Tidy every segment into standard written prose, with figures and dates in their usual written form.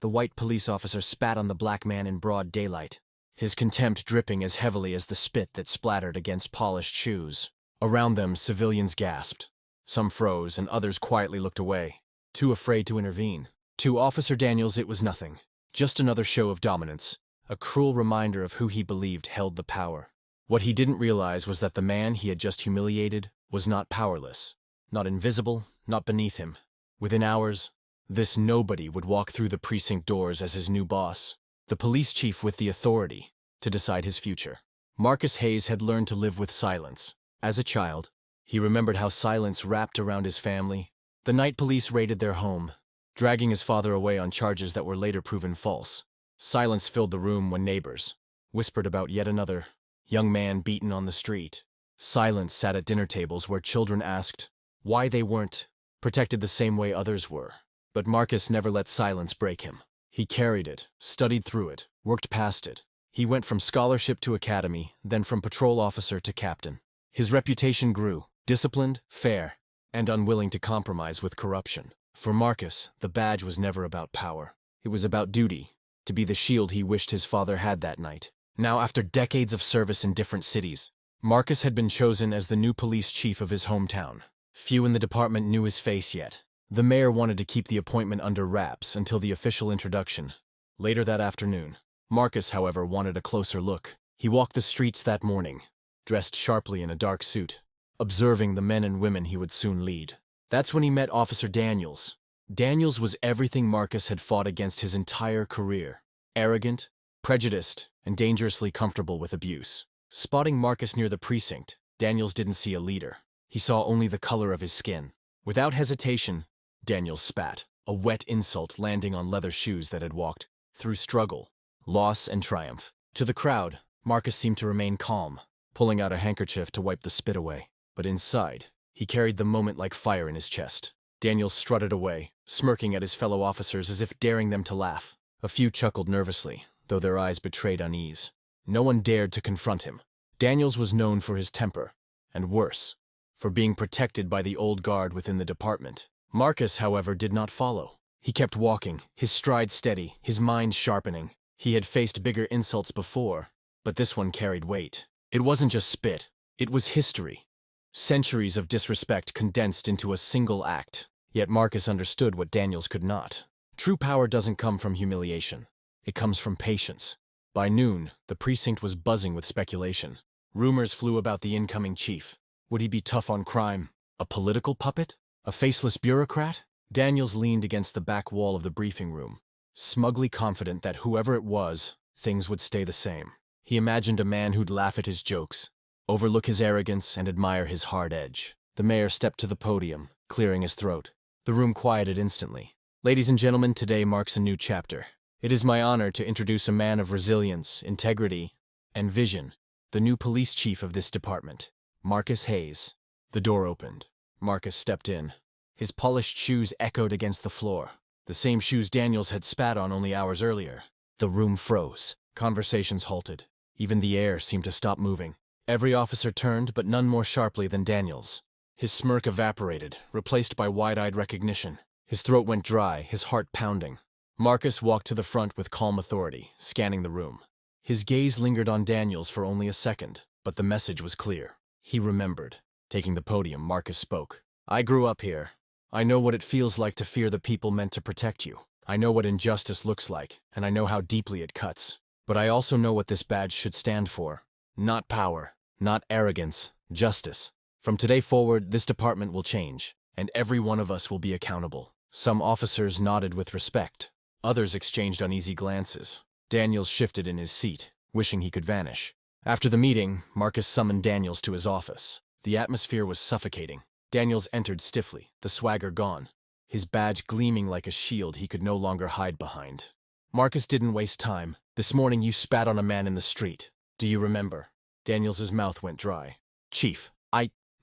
the white police officer spat on the black man in broad daylight, his contempt dripping as heavily as the spit that splattered against polished shoes. Around them, civilians gasped. Some froze, and others quietly looked away, too afraid to intervene. To Officer Daniels, it was nothing. Just another show of dominance, a cruel reminder of who he believed held the power. What he didn't realize was that the man he had just humiliated was not powerless, not invisible, not beneath him. Within hours, this nobody would walk through the precinct doors as his new boss, the police chief with the authority to decide his future. Marcus Hayes had learned to live with silence. As a child, he remembered how silence wrapped around his family. The night police raided their home, dragging his father away on charges that were later proven false. Silence filled the room when neighbors whispered about yet another young man beaten on the street. Silence sat at dinner tables where children asked why they weren't protected the same way others were. But Marcus never let silence break him. He carried it, studied through it, worked past it. He went from scholarship to academy, then from patrol officer to captain. His reputation grew, disciplined, fair, and unwilling to compromise with corruption. For Marcus, the badge was never about power. It was about duty, to be the shield he wished his father had that night. Now, after decades of service in different cities, Marcus had been chosen as the new police chief of his hometown. Few in the department knew his face yet. The mayor wanted to keep the appointment under wraps until the official introduction. Later that afternoon, Marcus, however, wanted a closer look. He walked the streets that morning, dressed sharply in a dark suit, observing the men and women he would soon lead. That's when he met Officer Daniels. Daniels was everything Marcus had fought against his entire career. Arrogant, prejudiced, and dangerously comfortable with abuse. Spotting Marcus near the precinct, Daniels didn't see a leader. He saw only the color of his skin. Without hesitation, Daniels spat, a wet insult landing on leather shoes that had walked through struggle, loss, and triumph. To the crowd, Marcus seemed to remain calm, pulling out a handkerchief to wipe the spit away. But inside, he carried the moment like fire in his chest. Daniels strutted away, smirking at his fellow officers as if daring them to laugh. A few chuckled nervously, though their eyes betrayed unease. No one dared to confront him. Daniels was known for his temper, and worse, for being protected by the old guard within the department. Marcus, however, did not follow. He kept walking, his stride steady, his mind sharpening. He had faced bigger insults before, but this one carried weight. It wasn't just spit, it was history. Centuries of disrespect condensed into a single act. Yet Marcus understood what Daniels could not. True power doesn't come from humiliation. It comes from patience. By noon, the precinct was buzzing with speculation. Rumors flew about the incoming chief. Would he be tough on crime? A political puppet? A faceless bureaucrat? Daniels leaned against the back wall of the briefing room, smugly confident that whoever it was, things would stay the same. He imagined a man who'd laugh at his jokes, overlook his arrogance, and admire his hard edge. The mayor stepped to the podium, clearing his throat. The room quieted instantly. Ladies and gentlemen, today marks a new chapter. It is my honor to introduce a man of resilience, integrity, and vision, the new police chief of this department, Marcus Hayes. The door opened. Marcus stepped in. His polished shoes echoed against the floor, the same shoes Daniels had spat on only hours earlier. The room froze. Conversations halted. Even the air seemed to stop moving. Every officer turned, but none more sharply than Daniels. His smirk evaporated, replaced by wide-eyed recognition. His throat went dry, his heart pounding. Marcus walked to the front with calm authority, scanning the room. His gaze lingered on Daniels for only a second, but the message was clear. He remembered. Taking the podium, Marcus spoke. I grew up here. I know what it feels like to fear the people meant to protect you. I know what injustice looks like, and I know how deeply it cuts. But I also know what this badge should stand for. Not power, not arrogance, justice. From today forward, this department will change, and every one of us will be accountable. Some officers nodded with respect. Others exchanged uneasy glances. Daniels shifted in his seat, wishing he could vanish. After the meeting, Marcus summoned Daniels to his office. The atmosphere was suffocating. Daniels entered stiffly, the swagger gone, his badge gleaming like a shield he could no longer hide behind. Marcus didn't waste time. This morning you spat on a man in the street. Do you remember? Daniels's mouth went dry. Chief,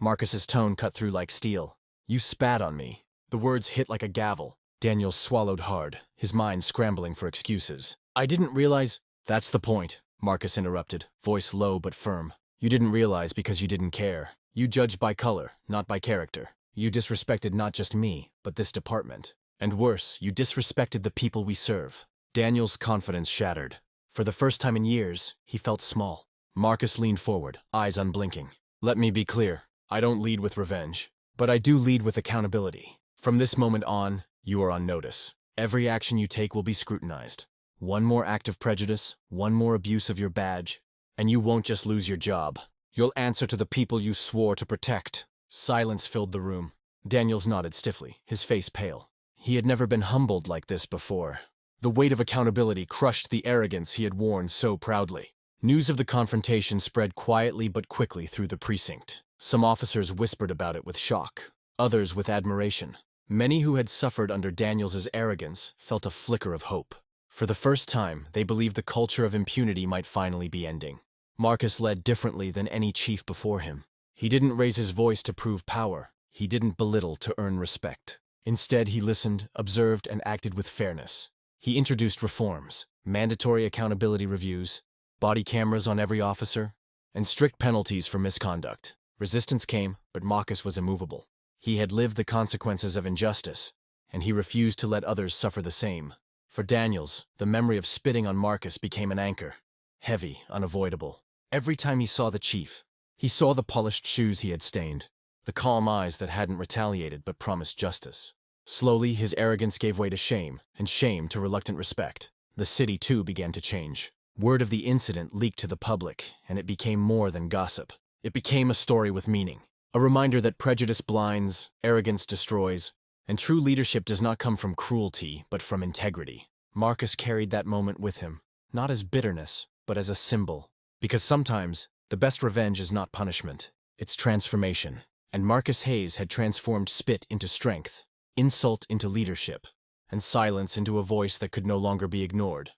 Marcus's tone cut through like steel. You spat on me. The words hit like a gavel. Daniels swallowed hard, his mind scrambling for excuses. I didn't realize. That's the point, Marcus interrupted, voice low but firm. You didn't realize because you didn't care. You judged by color, not by character. You disrespected not just me, but this department. And worse, you disrespected the people we serve. Daniel's confidence shattered. For the first time in years, he felt small. Marcus leaned forward, eyes unblinking. Let me be clear. I don't lead with revenge, but I do lead with accountability. From this moment on, you are on notice. Every action you take will be scrutinized. One more act of prejudice, one more abuse of your badge, and you won't just lose your job. You'll answer to the people you swore to protect. Silence filled the room. Daniels nodded stiffly, his face pale. He had never been humbled like this before. The weight of accountability crushed the arrogance he had worn so proudly. News of the confrontation spread quietly but quickly through the precinct. Some officers whispered about it with shock, others with admiration. Many who had suffered under Daniels's arrogance felt a flicker of hope. For the first time, they believed the culture of impunity might finally be ending. Marcus led differently than any chief before him. He didn't raise his voice to prove power. He didn't belittle to earn respect. Instead, he listened, observed, and acted with fairness. He introduced reforms, mandatory accountability reviews, body cameras on every officer, and strict penalties for misconduct. Resistance came, but Marcus was immovable. He had lived the consequences of injustice, and he refused to let others suffer the same. For Daniels, the memory of spitting on Marcus became an anchor. Heavy, unavoidable. Every time he saw the chief, he saw the polished shoes he had stained, the calm eyes that hadn't retaliated but promised justice. Slowly, his arrogance gave way to shame, and shame to reluctant respect. The city, too, began to change. Word of the incident leaked to the public, and it became more than gossip. It became a story with meaning. A reminder that prejudice blinds, arrogance destroys, and true leadership does not come from cruelty, but from integrity. Marcus carried that moment with him, not as bitterness, but as a symbol. Because sometimes, the best revenge is not punishment, it's transformation. And Marcus Hayes had transformed spit into strength, insult into leadership, and silence into a voice that could no longer be ignored.